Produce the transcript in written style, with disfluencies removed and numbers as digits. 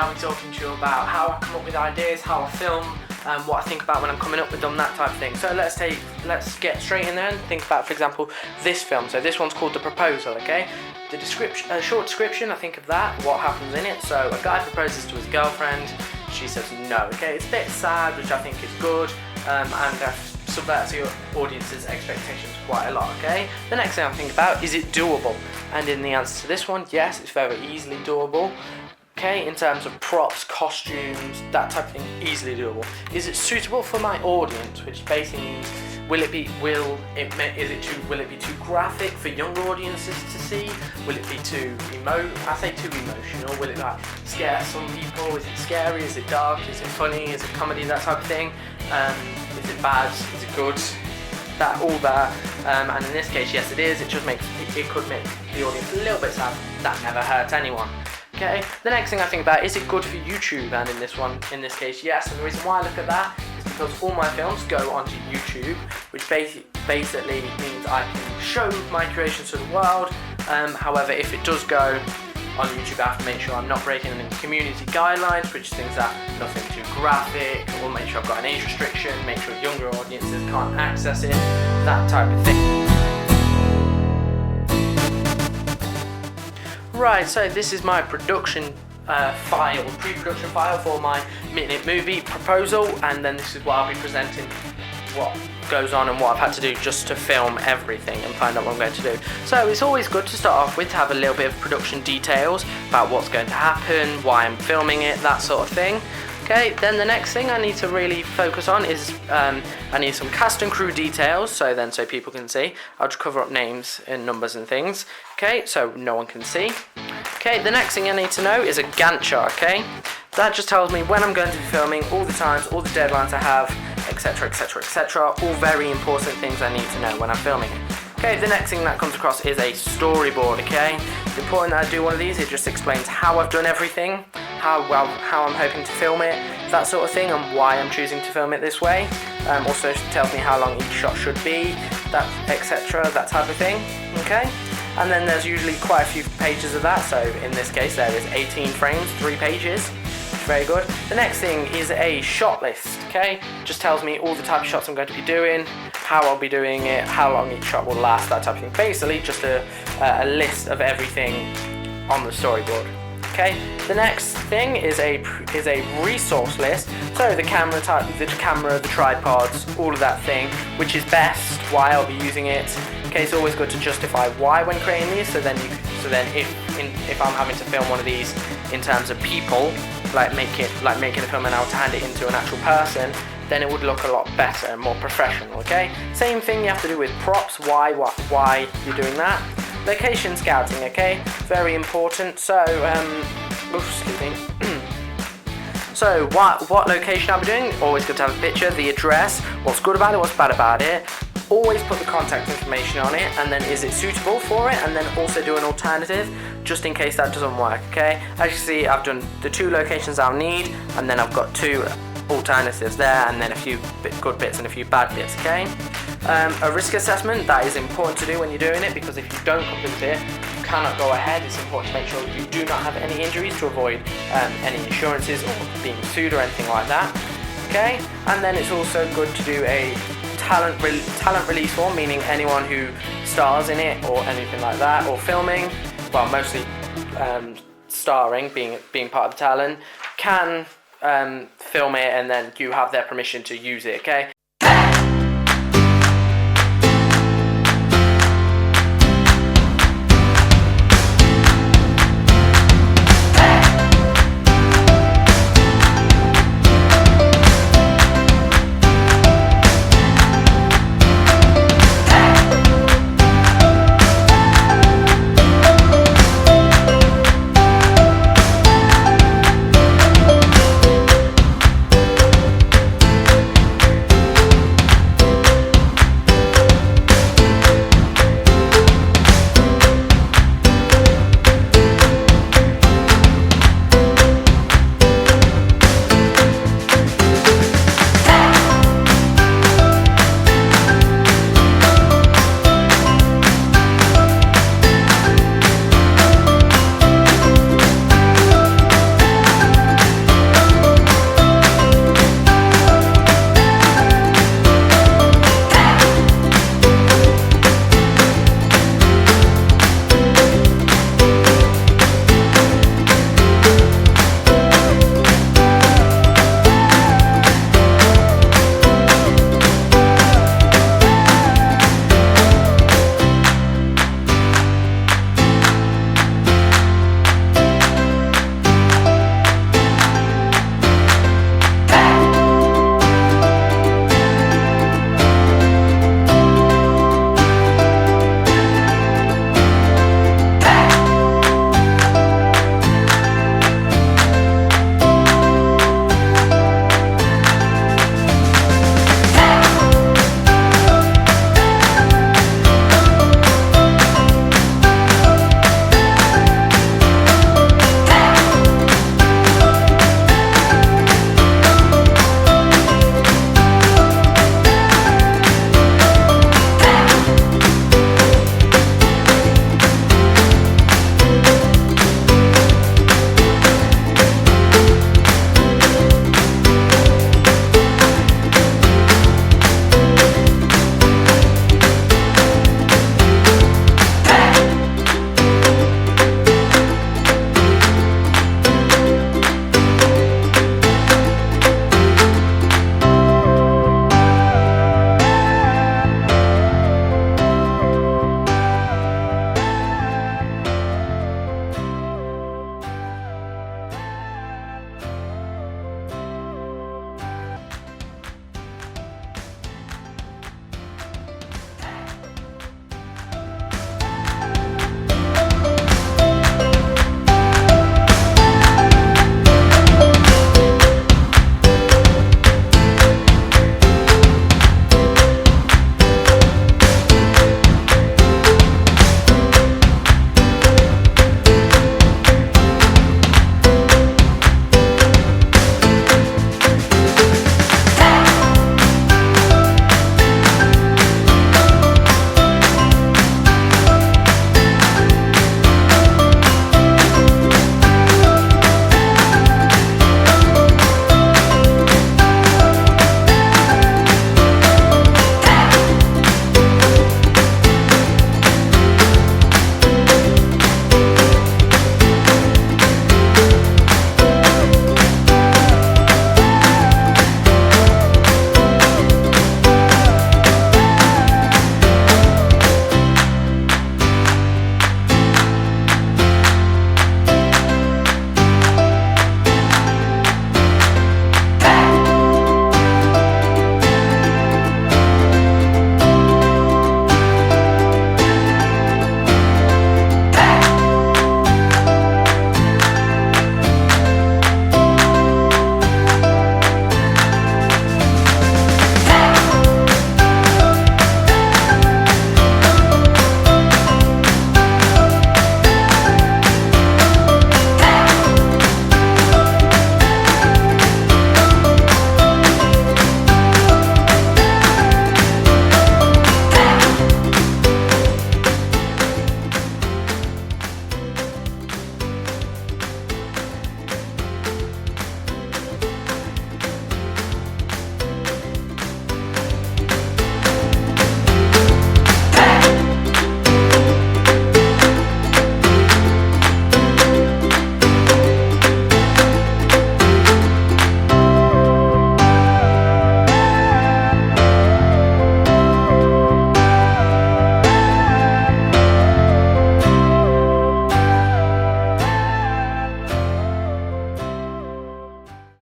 I'll be talking to you about how I come up with ideas, how I film, what I think about when I'm coming up with them, that type of thing. So let's get straight in there and think about, for example, this film. So this one's called The Proposal, okay? The description, short description, I think of that, what happens in it. So a guy proposes to his girlfriend, she says no, okay? It's a bit sad, which I think is good, and subverts your audience's expectations quite a lot, okay? The next thing I think about, is it doable? And in the answer to this one, yes, it's very easily doable. Okay, in terms of props, costumes, that type of thing, easily doable. Is it suitable for my audience? Which basically means, will it be too graphic for younger audiences to see? Will it be too emotional? Will it like scare some people? Is it scary? Is it dark? Is it funny? Is it comedy? That type of thing. Is it bad? Is it good? All that. And in this case, yes, it is. It could make the audience a little bit sad. That never hurts anyone. Okay, the next thing I think about, is it good for YouTube? And in this case, yes. And the reason why I look at that is because all my films go onto YouTube, which basically means I can show my creations to the world. However, if it does go on YouTube, I have to make sure I'm not breaking any community guidelines, which is things that nothing too graphic, or make sure I've got an age restriction, make sure younger audiences can't access it, that type of thing. Right, so this is my pre-production file for my minute movie Proposal, and then this is what I'll be presenting, what goes on and what I've had to do just to film everything and find out what I'm going to do. So it's always good to start off with to have a little bit of production details about what's going to happen, why I'm filming it, that sort of thing. Okay, then the next thing I need to really focus on is I need some cast and crew details, so people can see. I'll just cover up names and numbers and things, okay, so no one can see. Okay, the next thing I need to know is a Gantt chart, okay? That just tells me when I'm going to be filming, all the times, all the deadlines I have, etc, etc, etc. All very important things I need to know when I'm filming it. Okay, the next thing that comes across is a storyboard, okay? It's important that I do one of these. It just explains how I've done everything, how I'm hoping to film it, that sort of thing, and why I'm choosing to film it this way. Also tells me how long each shot should be, that etc, that type of thing, okay? And then there's usually quite a few pages of that, so in this case there is 18 frames, 3 pages. Very good. The next thing is a shot list, okay? Just tells me all the type of shots I'm going to be doing, how I'll be doing it, how long each shot will last, that type of thing. Basically just a list of everything on the storyboard. Okay, the next thing is a resource list. So the camera type, the tripods, all of that thing, which is best, why I'll be using it. Okay, it's always good to justify why when creating these. So then if I'm having to film one of these in terms of people, like making a film and I want to hand it into an actual person, then it would look a lot better and more professional. Okay, same thing you have to do with props. Why you're doing that. Location scouting, okay, very important. So, excuse me. So, what location I'll be doing? Always good to have a picture, the address, what's good about it, what's bad about it. Always put the contact information on it, and then is it suitable for it, and then also do an alternative, just in case that doesn't work, okay? As you see, I've done the 2 locations I'll need, and then I've got 2 alternatives there, and then a few good bits and a few bad bits, okay? A risk assessment, that is important to do when you're doing it, because if you don't complete it, you cannot go ahead. It's important to make sure you do not have any injuries to avoid any insurances or being sued or anything like that, okay? And then it's also good to do a talent release form, meaning anyone who stars in it or anything like that, or filming, well, mostly starring, being part of the talent, can film it, and then you have their permission to use it, okay?